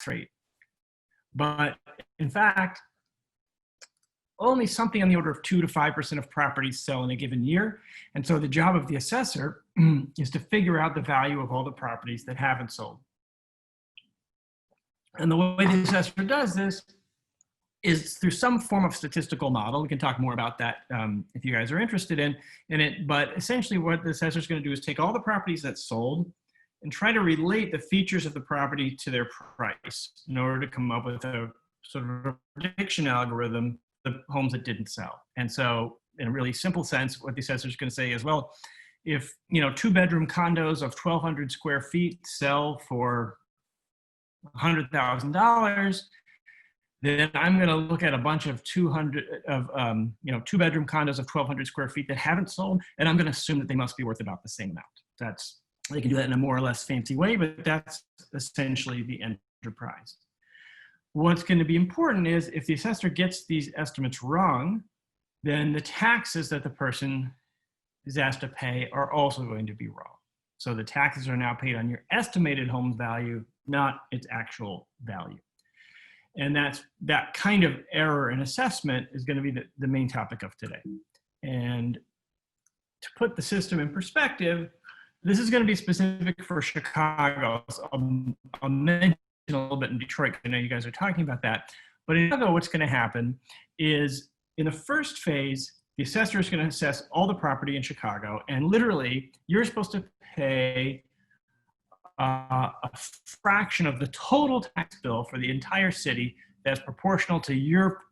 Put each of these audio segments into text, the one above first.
rate. But in fact, only something on the order of 2 to 5% of properties sell in a given year. And so the job of the assessor is to figure out the value of all the properties that haven't sold. And the way the assessor does this is through some form of statistical model. We can talk more about that if you guys are interested in it. But essentially what the assessor is going to do is take all the properties that sold and try to relate the features of the property to their price in order to come up with a sort of a prediction algorithm of the homes that didn't sell. And so in a really simple sense, what the assessor is going to say is, well, if 2-bedroom condos of 1,200 square feet sell for $100,000, then I'm going to look at a bunch of 2-bedroom condos of 1,200 square feet that haven't sold, and I'm going to assume that they must be worth about the same amount. They can do that in a more or less fancy way, but that's essentially the enterprise. What's going to be important is if the assessor gets these estimates wrong, then the taxes that the person is asked to pay are also going to be wrong. So the taxes are now paid on your estimated home value, not its actual value. And that kind of error in assessment is going to be the main topic of today. And to put the system in perspective, this is going to be specific for Chicago. So I'll mention a little bit in Detroit, because I know you guys are talking about that. But in Chicago, what's going to happen is in the first phase, the assessor is going to assess all the property in Chicago. And literally, you're supposed to pay a fraction of the total tax bill for the entire city that's proportional to your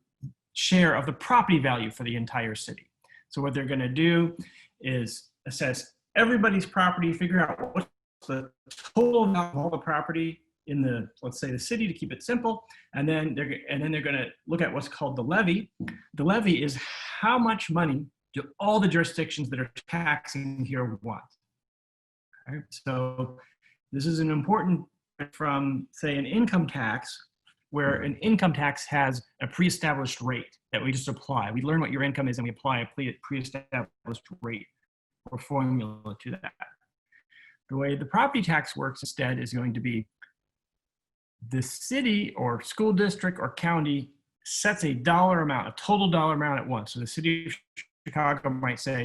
share of the property value for the entire city. So what they're going to do is assess everybody's property, figure out what's the total amount of all the property in the, let's say, the city, to keep it simple, and then they're going to look at what's called the levy. The levy is how much money do all the jurisdictions that are taxing here want. Okay? So this is an important from, say, an income tax, where an income tax has a pre-established rate that we just apply. We learn what your income is and we apply a pre-established rate or formula to that. The way the property tax works instead is going to be the city or school district or county sets a dollar amount, a total dollar amount at once. So the city of Chicago might say,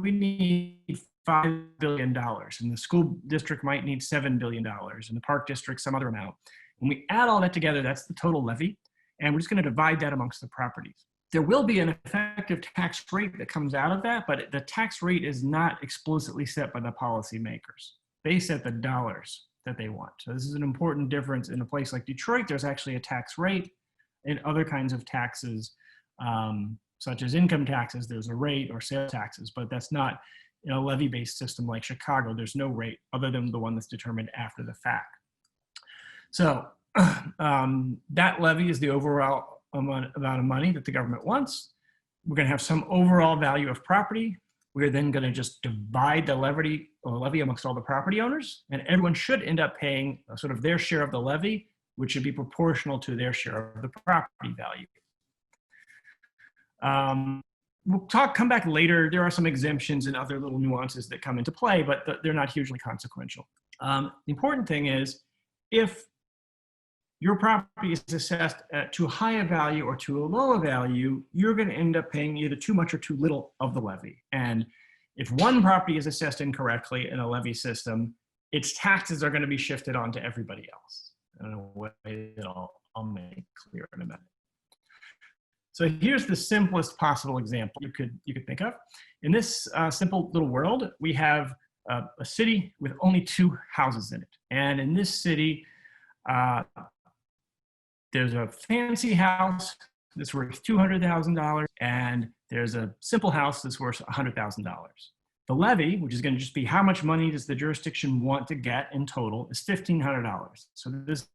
we need $5 billion, and the school district might need $7 billion, and the park district some other amount. When we add all that together, that's the total levy, and we're just going to divide that amongst the properties. There will be an effective tax rate that comes out of that, but the tax rate is not explicitly set by the policymakers. They set the dollars that they want. So this is an important difference. In a place like Detroit, there's actually a tax rate. In other kinds of taxes, such as income taxes, there's a rate, or sales taxes, but that's not in a levy-based system like Chicago. There's no rate other than the one that's determined after the fact. So that levy is the overall amount of money that the government wants. We're going to have some overall value of property. We're then going to just divide the levy amongst all the property owners, and everyone should end up paying sort of their share of the levy, which should be proportional to their share of the property value. We'll come back later. There are some exemptions and other little nuances that come into play, but they're not hugely consequential. The important thing is, if your property is assessed at too high a value or too low a value, you're going to end up paying either too much or too little of the levy. And if one property is assessed incorrectly in a levy system, its taxes are going to be shifted onto everybody else in a way that I'll make clear in a minute. So here's the simplest possible example you could think of. In this simple little world, we have a city with only 2 houses in it. And in this city, there's a fancy house that's worth $200,000, and there's a simple house that's worth $100,000. The levy, which is going to just be how much money does the jurisdiction want to get in total, is $1,500. So this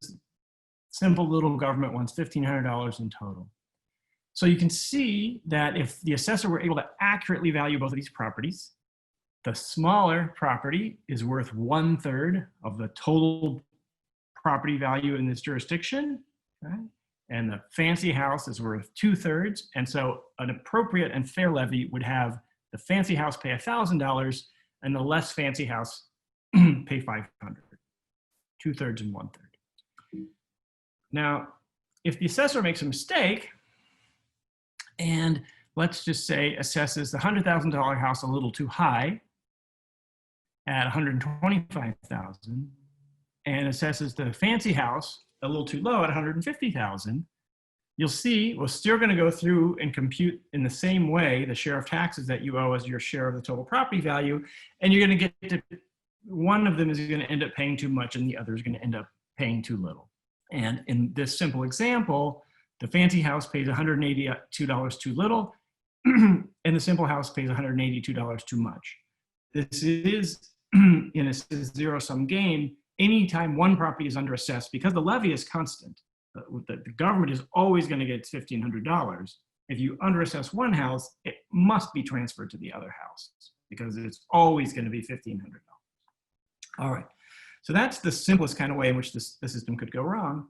simple little government wants $1,500 in total. So you can see that if the assessor were able to accurately value both of these properties, the smaller property is worth 1/3 of the total property value in this jurisdiction, okay? And the fancy house is worth 2/3. And so an appropriate and fair levy would have the fancy house pay $1,000 and the less fancy house pay $500, 2/3 and 1/3. Now, if the assessor makes a mistake and let's just say assesses the $100,000 house a little too high at $125,000 and assesses the fancy house a little too low at $150,000, you'll see we're still going to go through and compute in the same way the share of taxes that you owe as your share of the total property value, and you're going to get to one of them is going to end up paying too much and the other is going to end up paying too little. And in this simple example, the fancy house pays $182 too little, and the simple house pays $182 too much. This is, in a zero-sum game, anytime one property is underassessed, because the levy is constant, the government is always going to get $1,500. If you underassess one house, it must be transferred to the other house because it's always going to be $1,500. All right, so that's the simplest kind of way in which the system could go wrong.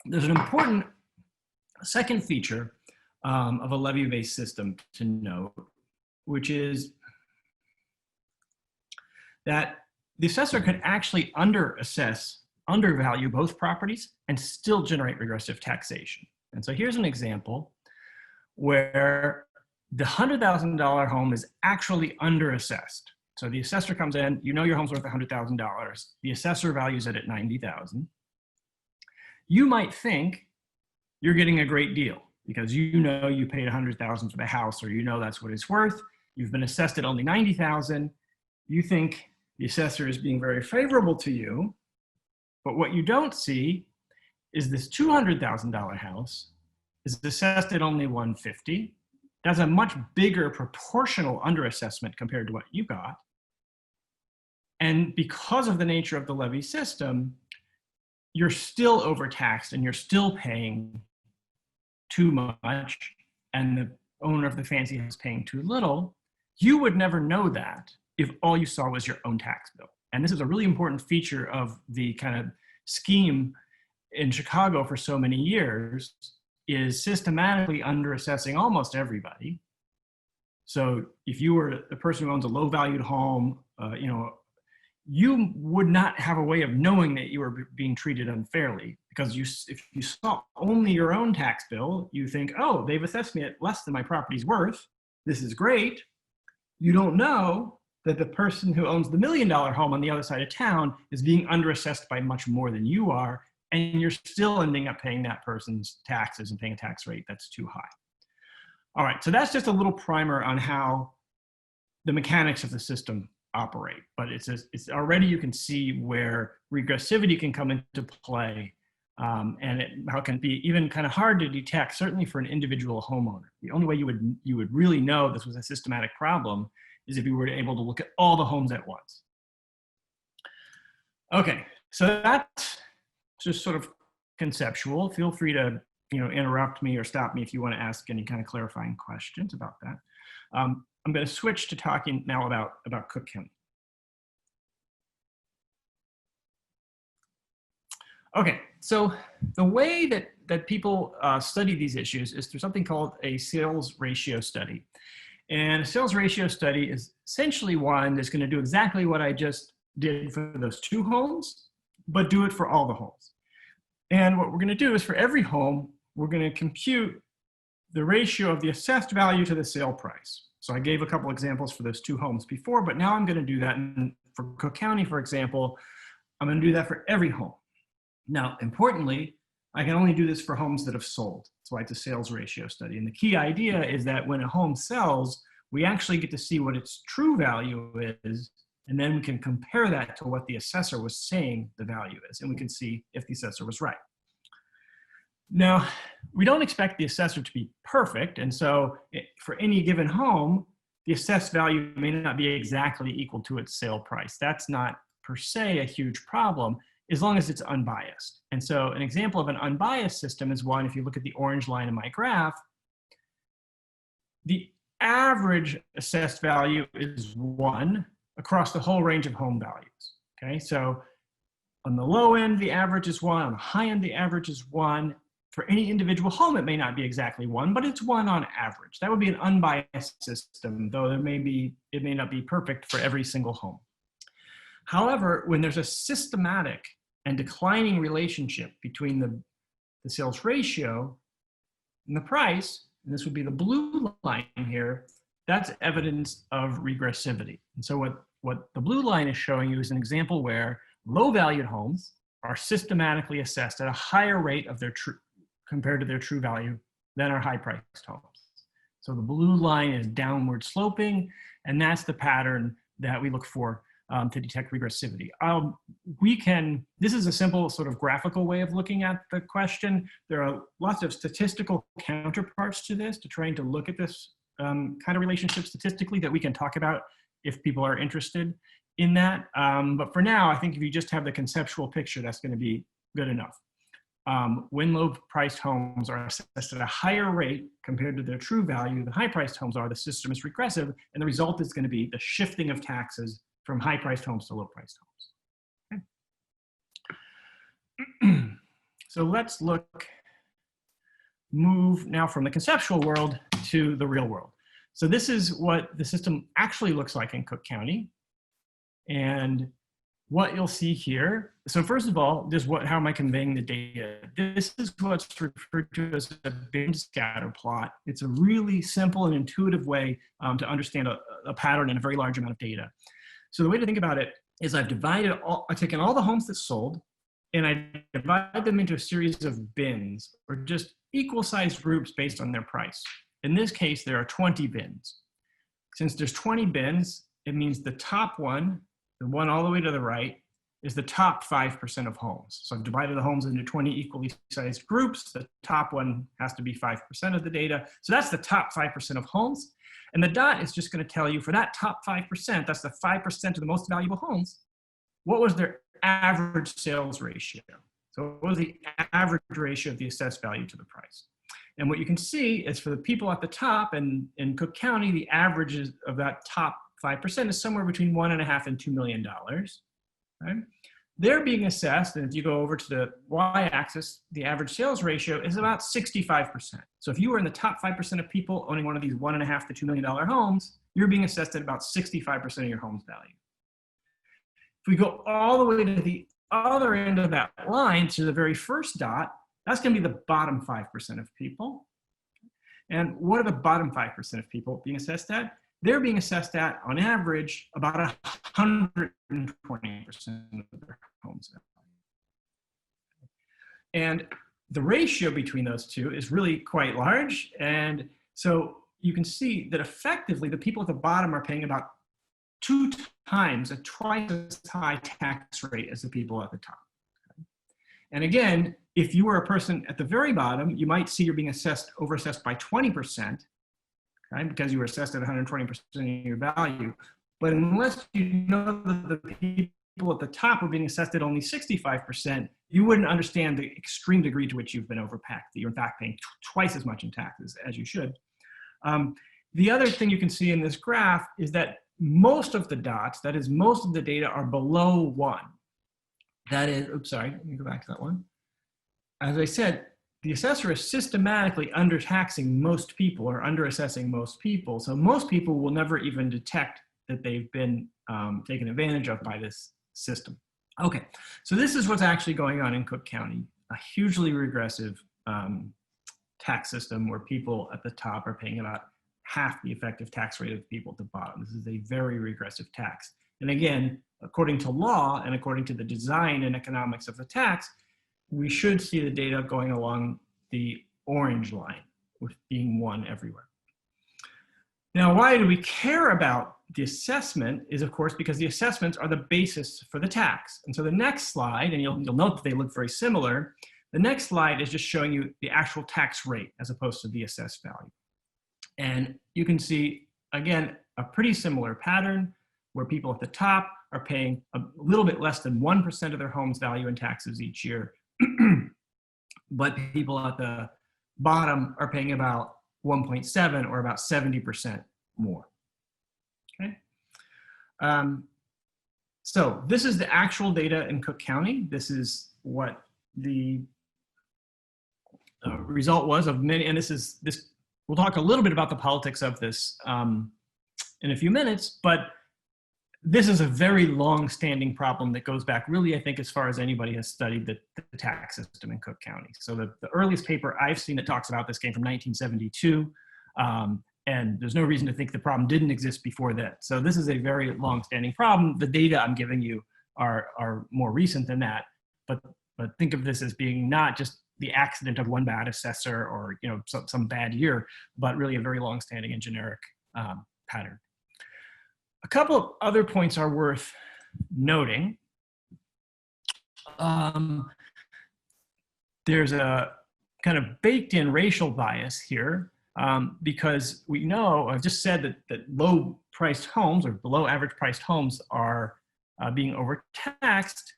There's an important second feature of a levy-based system to note, which is that the assessor could actually undervalue both properties and still generate regressive taxation. And so here's an example where the $100,000 home is actually underassessed. So the assessor comes in, you know your home's worth $100,000. The assessor values it at $90,000. You might think you're getting a great deal because you know you paid $100,000 for the house, or you know that's what it's worth. You've been assessed at only $90,000. You think the assessor is being very favorable to you, but what you don't see is this $200,000 house is assessed at only $150,000. That's a much bigger proportional underassessment compared to what you got. And because of the nature of the levy system, you're still overtaxed and you're still paying too much, and the owner of the fancy house paying too little. You would never know that if all you saw was your own tax bill. And this is a really important feature of the kind of scheme in Chicago for so many years, is systematically underassessing almost everybody. So if you were the person who owns a low valued home, you would not have a way of knowing that you were being treated unfairly, because if you saw only your own tax bill, you think, oh, they've assessed me at less than my property's worth. This is great. You don't know that the person who owns the $1 million home on the other side of town is being underassessed by much more than you are, and you're still ending up paying that person's taxes and paying a tax rate that's too high. All right, so that's just a little primer on how the mechanics of the system operate, but it's already you can see where regressivity can come into play, and how it can be even kind of hard to detect, certainly for an individual homeowner. The only way you would really know this was a systematic problem is if you were able to look at all the homes at once. Okay, so that's just sort of conceptual. Feel free to interrupt me or stop me if you want to ask any kind of clarifying questions about that. I'm going to switch to talking now about Cook County. Okay, so the way that people study these issues is through something called a sales ratio study. And a sales ratio study is essentially one that's going to do exactly what I just did for those two homes, but do it for all the homes. And what we're going to do is for every home, we're going to compute the ratio of the assessed value to the sale price. So I gave a couple examples for those two homes before, but now I'm going to do that for Cook County, for example. I'm going to do that for every home. Now, importantly, I can only do this for homes that have sold. That's why it's a sales ratio study. And the key idea is that when a home sells, we actually get to see what its true value is, and then we can compare that to what the assessor was saying the value is, and we can see if the assessor was right. Now, we don't expect the assessor to be perfect, and so for any given home, the assessed value may not be exactly equal to its sale price. That's not per se a huge problem, as long as it's unbiased. And so an example of an unbiased system is one, if you look at the orange line in my graph, the average assessed value is 1 across the whole range of home values. Okay, so on the low end, the average is 1. On the high end, the average is 1. For any individual home, it may not be exactly 1, but it's 1 on average. That would be an unbiased system, though it may not be perfect for every single home. However, when there's a systematic and declining relationship between the sales ratio and the price, and this would be the blue line here, that's evidence of regressivity. And so what the blue line is showing you is an example where low valued homes are systematically assessed at a higher rate of their compared to their true value than our high priced homes. So the blue line is downward sloping, and that's the pattern that we look for to detect regressivity. This is a simple sort of graphical way of looking at the question. There are lots of statistical counterparts to this, to trying to look at this kind of relationship statistically that we can talk about if people are interested in that. But for now, I think if you just have the conceptual picture, that's going to be good enough. When low-priced homes are assessed at a higher rate compared to their true value, the high-priced homes are, the system is regressive, and the result is going to be the shifting of taxes from high-priced homes to low-priced homes. Okay. So let's move now from the conceptual world to the real world. So this is what the system actually looks like in Cook County. And what you'll see here, so first of all, how am I conveying the data? This is what's referred to as a bin scatter plot. It's a really simple and intuitive way to understand a pattern in a very large amount of data. So the way to think about it is I've taken all the homes that sold, and I divide them into a series of bins, or just equal-sized groups based on their price. In this case, there are 20 bins. Since there's 20 bins, it means the top one, the one all the way to the right, is the top 5% of homes. So I've divided the homes into 20 equally sized groups. The top one has to be 5% of the data. So that's the top 5% of homes. And the dot is just going to tell you for that top 5%, that's the 5% of the most valuable homes, what was their average sales ratio? So what was the average ratio of the assessed value to the price? And what you can see is for the people at the top, and in Cook County, the average of that top 5% is somewhere between $1.5 and $2 million. Right? They're being assessed, and if you go over to the y-axis, the average sales ratio is about 65%. So if you were in the top 5% of people owning one of these $1.5 to $2 million homes, you're being assessed at about 65% of your home's value. If we go all the way to the other end of that line, to the very first dot, that's going to be the bottom 5% of people. And what are the bottom 5% of people being assessed at? They're being assessed at, on average, about 120% of their homes value. And the ratio between those two is really quite large. And so you can see that effectively the people at the bottom are paying about 2 times, twice as high tax rate as the people at the top. And again, if you were a person at the very bottom, you might see you're being overassessed by 20%. Okay, because you were assessed at 120% of your value. But unless you know that the people at the top are being assessed at only 65%, you wouldn't understand the extreme degree to which you've been overpacked, that you're in fact paying twice as much in taxes as you should. The other thing you can see in this graph is that most of the dots, that is, most of the data, are below 1. That is, oops, sorry, let me go back to that one. As I said, the assessor is systematically undertaxing most people, or underassessing most people. So most people will never even detect that they've been taken advantage of by this system. Okay, so this is what's actually going on in Cook County, a hugely regressive tax system where people at the top are paying about half the effective tax rate of the people at the bottom. This is a very regressive tax. And again, according to law and according to the design and economics of the tax, we should see the data going along the orange line, with being 1 everywhere. Now, why do we care about the assessment is, of course, because the assessments are the basis for the tax. And so the next slide, and you'll note that they look very similar, the next slide is just showing you the actual tax rate as opposed to the assessed value. And you can see, again, a pretty similar pattern where people at the top are paying a little bit less than 1% of their home's value in taxes each year. But people at the bottom are paying about 1.7, or about 70% more. Okay. So this is the actual data in Cook County. This is what the result was of many, and we'll talk a little bit about the politics of this in a few minutes, but this is a very long-standing problem that goes back really, I think, as far as anybody has studied the tax system in Cook County. So the earliest paper I've seen that talks about this came from 1972. And there's no reason to think the problem didn't exist before that. So this is a very long-standing problem. The data I'm giving you are more recent than that. But think of this as being not just the accident of one bad assessor or some bad year, but really a very long-standing and generic pattern. A couple of other points are worth noting. There's a kind of baked-in racial bias here because we know, I've just said that low-priced homes or below-average-priced homes are being overtaxed,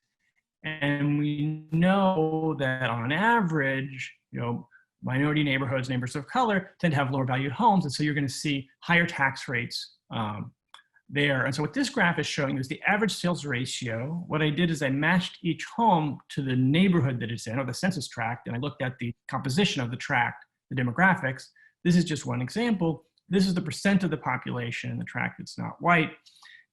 and we know that on average, minority neighborhoods, neighborhoods of color tend to have lower-valued homes, and so you're going to see higher tax rates there. And so what this graph is showing is the average sales ratio. What I did is I matched each home to the neighborhood that it's in, or the census tract, and I looked at the composition of the tract, the demographics. This is just one example. This is the percent of the population in the tract that's not white.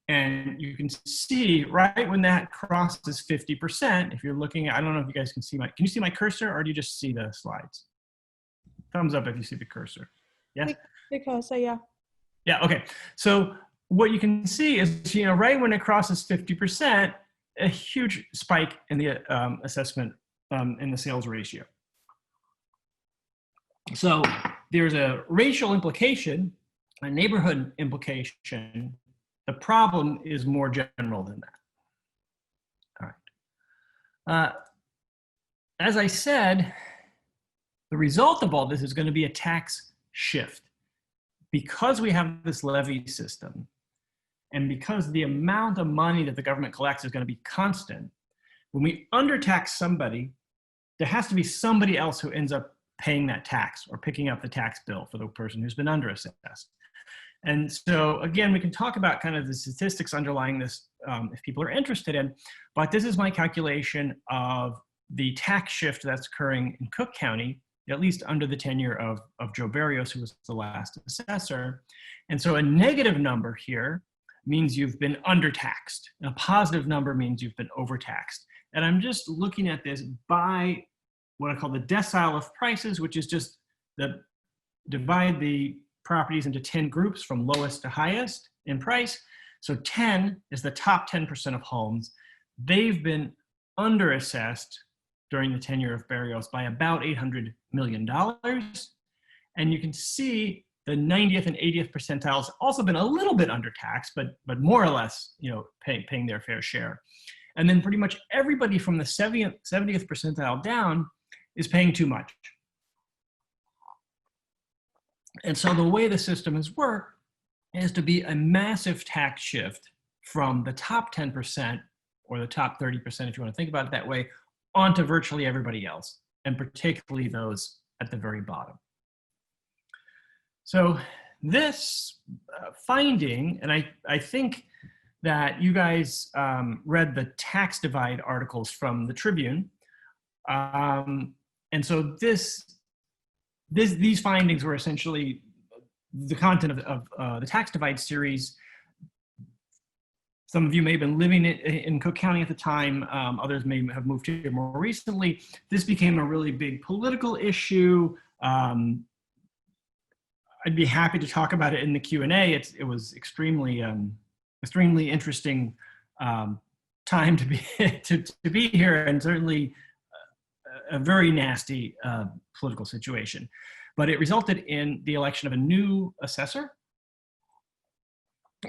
And you can see right when that crosses 50%, if you're looking at, I don't know if you guys can you see my cursor, or do you just see the slides? Thumbs up if you see the cursor. Yes? The cursor, yeah. Yeah, okay. So what you can see is, right when it crosses 50%, a huge spike in the assessment in the sales ratio. So there's a racial implication, a neighborhood implication. The problem is more general than that. All right. As I said, the result of all this is going to be a tax shift. Because we have this levy system, and because the amount of money that the government collects is going to be constant, when we undertax somebody, there has to be somebody else who ends up paying that tax or picking up the tax bill for the person who's been underassessed. And so again, we can talk about kind of the statistics underlying this if people are interested in, but this is my calculation of the tax shift that's occurring in Cook County, at least under the tenure of Joe Barrios, who was the last assessor. And so a negative number here means you've been undertaxed, and a positive number means you've been overtaxed. And I'm just looking at this by what I call the decile of prices, which is just divide the properties into 10 groups from lowest to highest in price. So 10 is the top 10% of homes. They've been underassessed during the tenure of Barrios by about $800 million. And you can see the 90th and 80th percentiles also been a little bit undertaxed, but more or less, paying their fair share. And then pretty much everybody from the 70th percentile down is paying too much. And so the way the system has worked is to be a massive tax shift from the top 10% or the top 30%, if you want to think about it that way, onto virtually everybody else, and particularly those at the very bottom. So this finding, and I think that you guys read the tax divide articles from the Tribune. And so these findings were essentially the content of the tax divide series. Some of you may have been living in Cook County at the time. Others may have moved here more recently. This became a really big political issue. I'd be happy to talk about it in the Q&A. It was extremely interesting time to be here, and certainly a very nasty political situation. But it resulted in the election of a new assessor.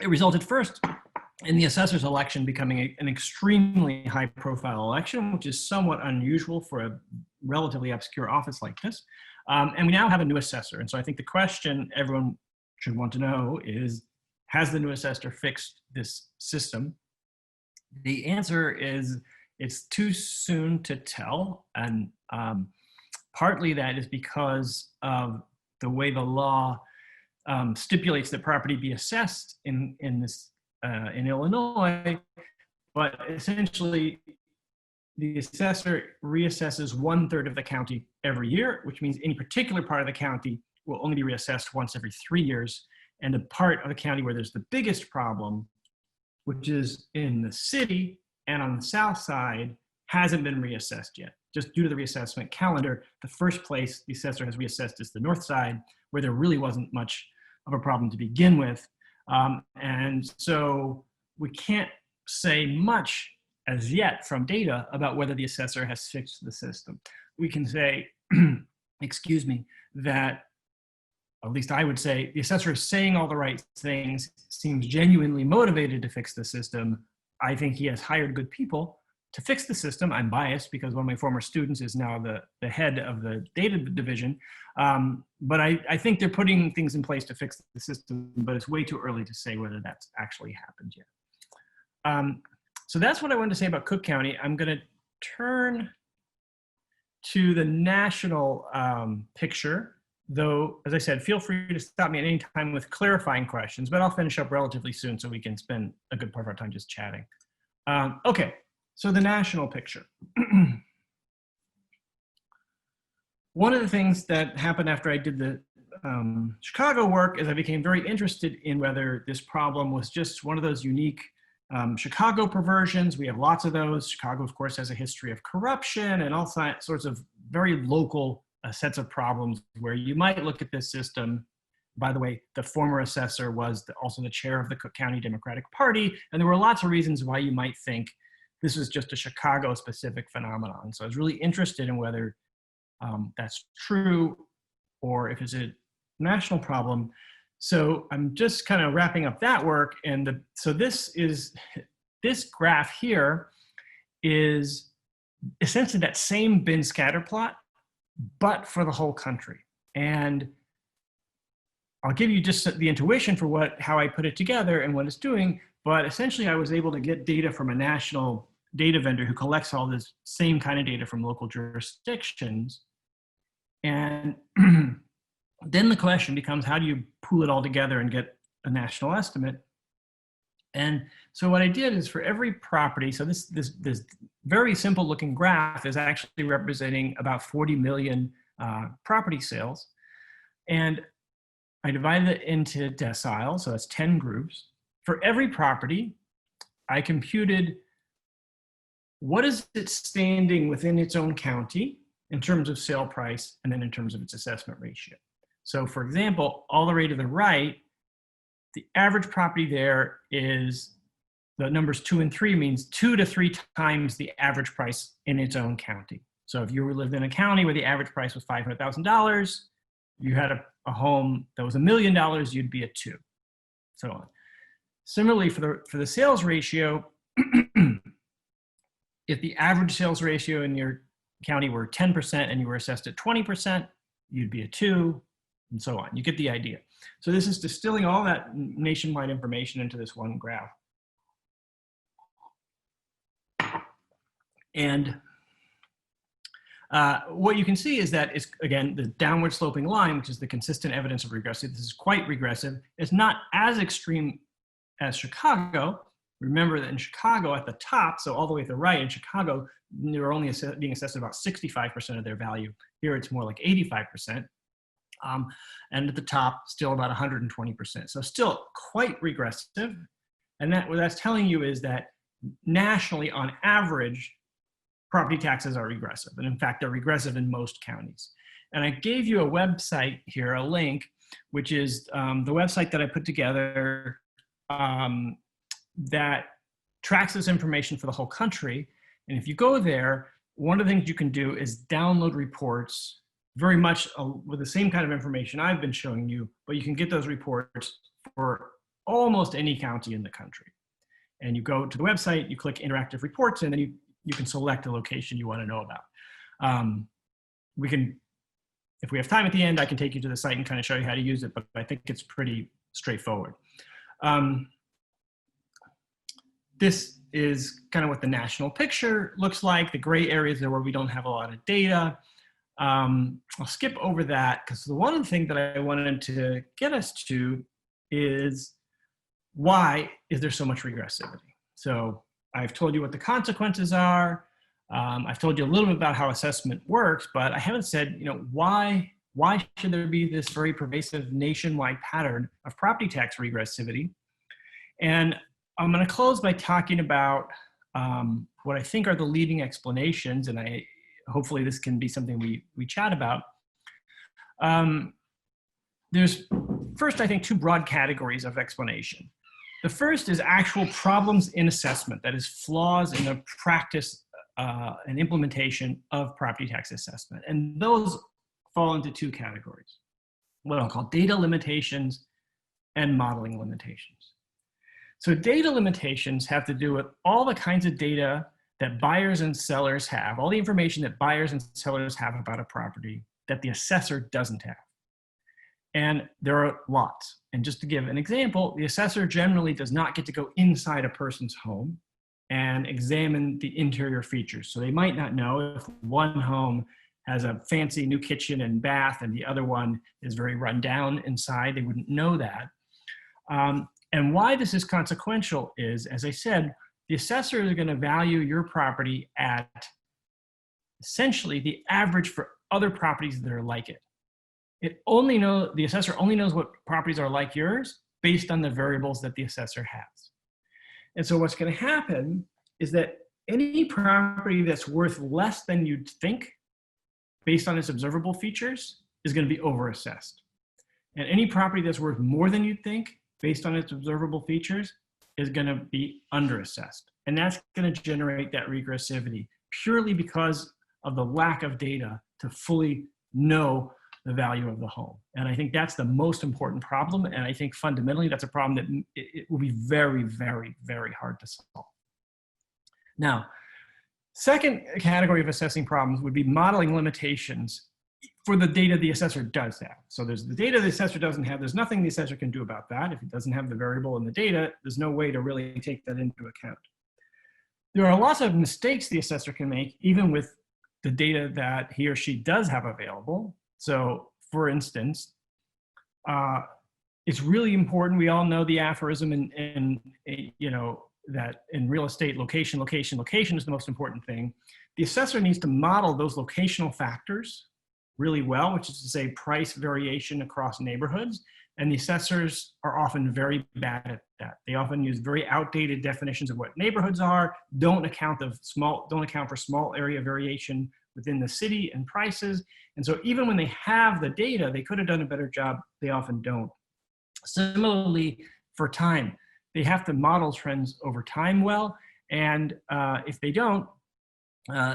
It resulted first in the assessor's election becoming an extremely high-profile election, which is somewhat unusual for a relatively obscure office like this. And we now have a new assessor. And so I think the question everyone should want to know is, has the new assessor fixed this system? The answer is, it's too soon to tell. And partly that is because of the way the law stipulates that property be assessed in Illinois, but essentially the assessor reassesses 1/3 of the county every year, which means any particular part of the county will only be reassessed once every 3 years. And the part of the county where there's the biggest problem which is in the city and on the south side, hasn't been reassessed yet. Just due to the reassessment calendar, the first place the assessor has reassessed is the north side, where there really wasn't much of a problem to begin with. And so we can't say much as yet from data about whether the assessor has fixed the system. We can say, excuse me, that, at least I would say, the assessor is saying all the right things, seems genuinely motivated to fix the system. I think he has hired good people to fix the system. I'm biased because one of my former students is now the head of the data division. But I think they're putting things in place to fix the system, but it's way too early to say whether that's actually happened yet. So that's what I wanted to say about Cook County. I'm going to turn to the national picture, though, as I said, feel free to stop me at any time with clarifying questions, but I'll finish up relatively soon so we can spend a good part of our time just chatting. Okay, so the national picture. One of the things that happened after I did the Chicago work is I became very interested in whether this problem was just one of those unique Chicago perversions. We have lots of those. Chicago, of course, has a history of corruption and all sorts of very local sets of problems where you might look at this system. By the way, the former assessor was also the chair of the Cook County Democratic Party, and there were lots of reasons why you might think this was just a Chicago-specific phenomenon. So I was really interested in whether that's true or if it's a national problem. So I'm just kind of wrapping up that work, and so this graph here is essentially that same bin scatter plot, but for the whole country. And I'll give you just the intuition for how I put it together and what it's doing, but essentially I was able to get data from a national data vendor who collects all this same kind of data from local jurisdictions. And then the question becomes, how do you pool it all together and get a national estimate? And so what I did is for every property, so this very simple looking graph is actually representing about 40 million property sales. And I divided it into deciles, so that's 10 groups. For every property, I computed what is it standing within its own county in terms of sale price and then in terms of its assessment ratio. So for example, all the way to the right, the average property there is, the numbers 2 and 3 means 2 to 3 times the average price in its own county. So if you lived in a county where the average price was $500,000, you had a home that was $1 million, you'd be a 2, so on. Similarly, for the sales ratio, if the average sales ratio in your county were 10% and you were assessed at 20%, you'd be a 2, and so on. You get the idea. So this is distilling all that nationwide information into this one graph. And what you can see is that it's, again, the downward sloping line, which is the consistent evidence of regressive. This is quite regressive. It's not as extreme as Chicago. Remember that in Chicago at the top, so all the way to the right, in Chicago, they were only being assessed at about 65% of their value. Here it's more like 85%. And at the top, still about 120%. So still quite regressive. And what that's telling you is that nationally, on average, property taxes are regressive. And in fact, they're regressive in most counties. And I gave you a website here, a link, which is the website that I put together that tracks this information for the whole country. And if you go there, one of the things you can do is download reports very much with the same kind of information I've been showing you, but you can get those reports for almost any county in the country. And you go to the website, you click interactive reports, and then you can select the location you want to know about. We can, if we have time at the end, I can take you to the site and kind of show you how to use it, but I think it's pretty straightforward. This is kind of what the national picture looks like. The gray areas are where we don't have a lot of data. I'll skip over that because the one thing that I wanted to get us to is, why is there so much regressivity? So I've told you what the consequences are. I've told you a little bit about how assessment works, but I haven't said, why should there be this very pervasive nationwide pattern of property tax regressivity? And I'm going to close by talking about what I think are the leading explanations, and hopefully this can be something we chat about. There's first, I think, two broad categories of explanation. The first is actual problems in assessment, that is flaws in the practice and implementation of property tax assessment. And those fall into two categories, what I'll call data limitations and modeling limitations. So data limitations have to do with all the kinds of data that buyers and sellers have, all the information that buyers and sellers have about a property that the assessor doesn't have. And there are lots. And just to give an example, the assessor generally does not get to go inside a person's home and examine the interior features. So they might not know if one home has a fancy new kitchen and bath and the other one is very run down inside. They wouldn't know that. And why this is consequential is, as I said, the assessor is going to value your property at essentially the average for other properties that are like it. The assessor only knows what properties are like yours based on the variables that the assessor has. And so what's going to happen is that any property that's worth less than you'd think based on its observable features is going to be overassessed. And any property that's worth more than you'd think based on its observable features is going to be underassessed. And that's going to generate that regressivity purely because of the lack of data to fully know the value of the home. And I think that's the most important problem. And I think fundamentally that's a problem that it will be very, very, very hard to solve. Now, second category of assessing problems would be modeling limitations for the data the assessor does have. So there's the data the assessor doesn't have. There's nothing the assessor can do about that. If it doesn't have the variable in the data, there's no way to really take that into account. There are lots of mistakes the assessor can make, even with the data that he or she does have available. So for instance, it's really important, we all know the aphorism that in real estate, location, location, location is the most important thing. The assessor needs to model those locational factors really well, which is to say price variation across neighborhoods. And the assessors are often very bad at that. They often use very outdated definitions of what neighborhoods are, don't account for small area variation within the city and prices. And so even when they have the data, they could have done a better job. They often don't. Similarly, for time, they have to model trends over time well. And if they don't,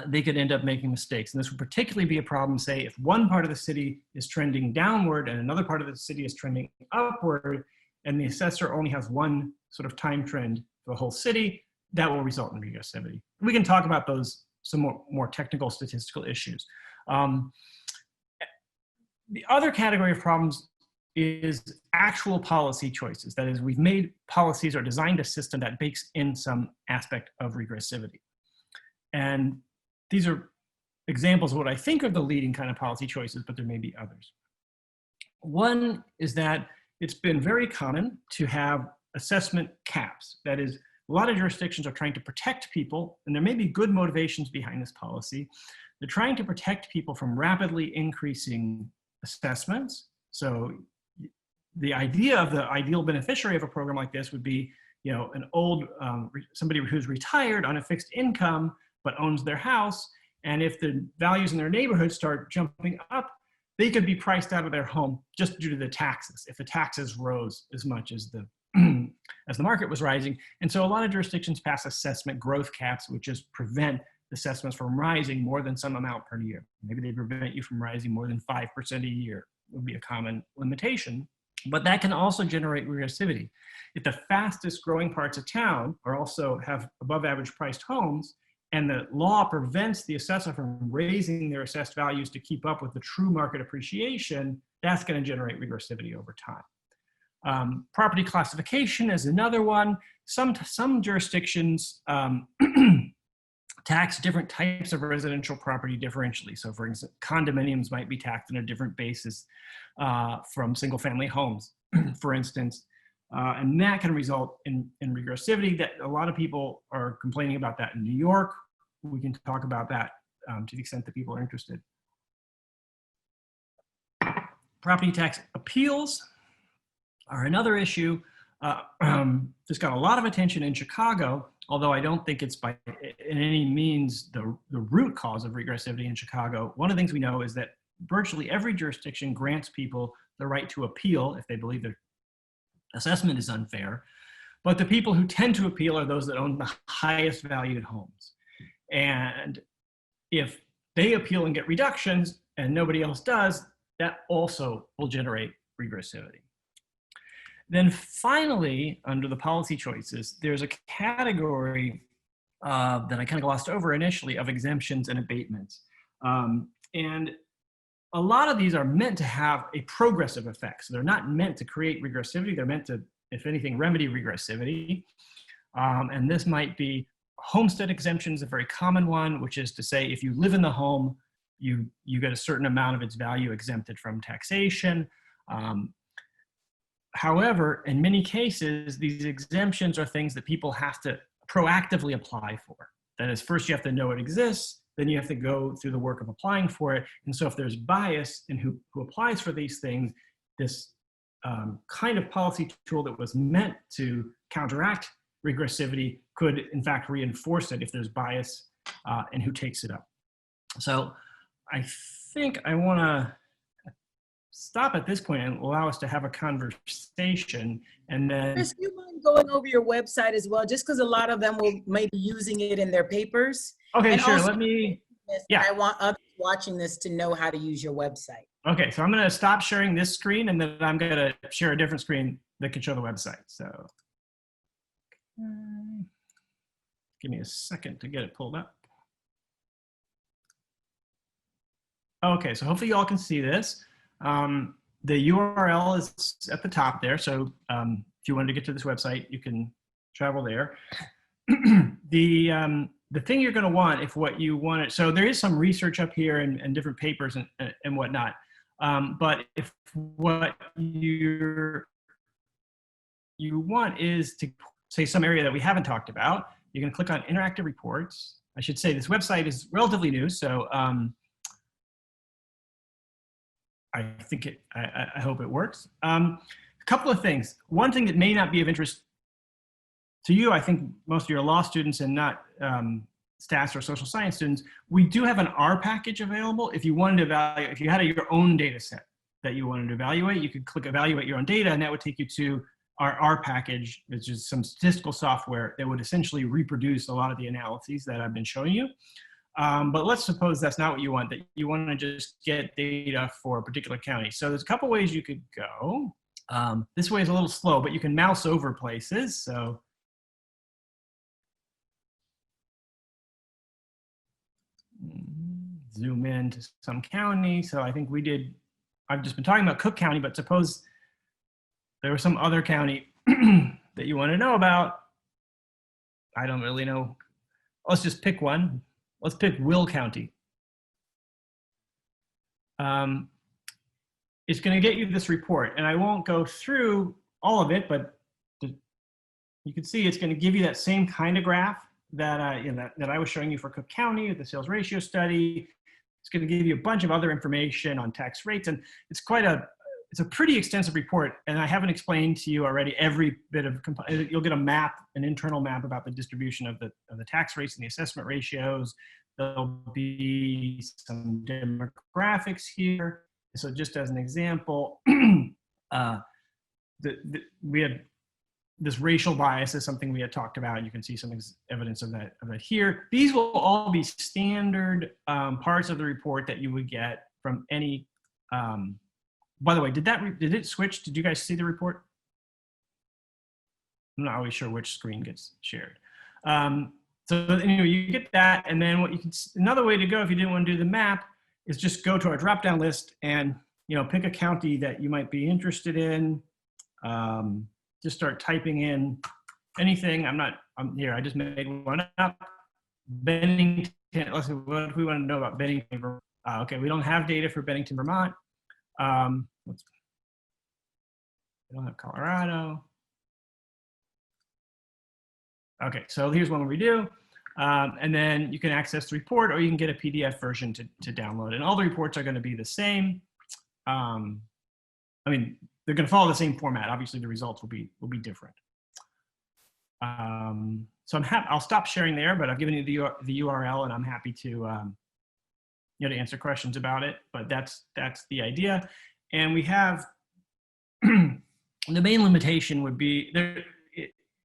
they could end up making mistakes. And this would particularly be a problem, say, if one part of the city is trending downward and another part of the city is trending upward, and the assessor only has one sort of time trend for the whole city, that will result in regressivity. We can talk about those, some more technical statistical issues. The other category of problems is actual policy choices. That is, we've made policies or designed a system that bakes in some aspect of regressivity. And these are examples of what I think are the leading kind of policy choices, but there may be others. One is that it's been very common to have assessment caps. That is, a lot of jurisdictions are trying to protect people, and there may be good motivations behind this policy. They're trying to protect people from rapidly increasing assessments. So the idea of the ideal beneficiary of a program like this would be, an old, somebody who's retired on a fixed income, but owns their house. And if the values in their neighborhood start jumping up, they could be priced out of their home just due to the taxes, if the taxes rose as much as the market was rising. And so a lot of jurisdictions pass assessment growth caps, which just prevent assessments from rising more than some amount per year. Maybe they prevent you from rising more than 5% a year, would be a common limitation. But that can also generate regressivity. If the fastest growing parts of town are also have above average priced homes, and the law prevents the assessor from raising their assessed values to keep up with the true market appreciation, that's going to generate regressivity over time. Property classification is another one. Some jurisdictions tax different types of residential property differentially. So for instance, condominiums might be taxed on a different basis from single family homes, for instance. And that can result in regressivity. That a lot of people are complaining about that in New York. We can talk about that to the extent that people are interested. Property tax appeals are another issue. Just got a lot of attention in Chicago, although I don't think it's by in any means the root cause of regressivity in Chicago. One of the things we know is that virtually every jurisdiction grants people the right to appeal if they believe their assessment is unfair. But the people who tend to appeal are those that own the highest valued homes. And if they appeal and get reductions and nobody else does, that also will generate regressivity. Then finally, under the policy choices, there's a category that I kind of glossed over initially of exemptions and abatements. And a lot of these are meant to have a progressive effect. So they're not meant to create regressivity. They're meant to, if anything, remedy regressivity. And this might be homestead exemptions, a very common one, which is to say, if you live in the home, you get a certain amount of its value exempted from taxation. However, in many cases, these exemptions are things that people have to proactively apply for. That is, first you have to know it exists, then you have to go through the work of applying for it. And so if there's bias in who applies for these things, this kind of policy tool that was meant to counteract regressivity could in fact reinforce it if there's bias in who takes it up. So I think I want to stop at this point and allow us to have a conversation, and then Chris, do you mind going over your website as well, just because a lot of them may be using it in their papers. Okay, and sure. also, Let me, yeah. I want others watching this to know how to use your website. Okay, so I'm going to stop sharing this screen, and then I'm going to share a different screen that can show the website. So give me a second to get it pulled up. Okay, so hopefully you all can see this. The URL is at the top there, so if you wanted to get to this website, you can travel there. The thing you're going to want, if what you want it, so there is some research up here and different papers and whatnot, but if what you want is to say some area that we haven't talked about, you can click on interactive reports. I should say this website is relatively new, so I think I hope it works. A couple of things. One thing that may not be of interest to you, I think most of your law students and not stats or social science students, we do have an R package available. If you wanted to evaluate, if you had your own data set that you wanted to evaluate, you could click evaluate your own data, and that would take you to our R package, which is some statistical software that would essentially reproduce a lot of the analyses that I've been showing you. But let's suppose that's not what you want, that you want to just get data for a particular county. So there's a couple ways you could go. This way is a little slow, but you can mouse over places. So zoom in to some county. So I think we did, I've just been talking about Cook County, but suppose there was some other county that you want to know about. I don't really know. Let's just pick one. Let's pick Will County. It's going to get you this report, and I won't go through all of it, but you can see it's going to give you that same kind of graph that that I was showing you for Cook County with the sales ratio study. It's going to give you a bunch of other information on tax rates, and it's a pretty extensive report, and I haven't explained to you already every bit of, you'll get a map, an internal map about the distribution of the tax rates and the assessment ratios. There'll be some demographics here. So just as an example, we had this racial bias is something we had talked about. You can see some evidence of that here. These will all be standard parts of the report that you would get from any, by the way, did it switch? Did you guys see the report? I'm not always sure which screen gets shared. So anyway, you get that, and then what you can, another way to go if you didn't want to do the map is just go to our drop-down list and pick a county that you might be interested in. Just start typing in anything. I'm here. I just made one up. Bennington. Let's see, what do we want to know about Bennington? Okay, we don't have data for Bennington, Vermont. We don't have Colorado. Okay, so here's one we do. And then you can access the report, or you can get a PDF version to download. And all the reports are going to be the same. I mean, they're going to follow the same format. Obviously, the results will be different. So I'll stop sharing there, but I've given you the URL, and I'm happy to to answer questions about it. But that's the idea. And we have the main limitation would be there.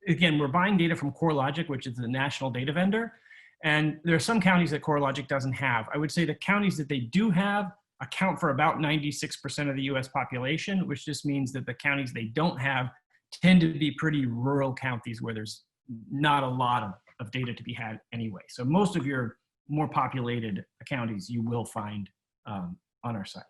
Again, we're buying data from CoreLogic, which is the national data vendor. And there are some counties that CoreLogic doesn't have. I would say the counties that they do have account for about 96% of the US population, which just means that the counties they don't have tend to be pretty rural counties where there's not a lot of data to be had anyway. So most of your more populated counties you will find on our site.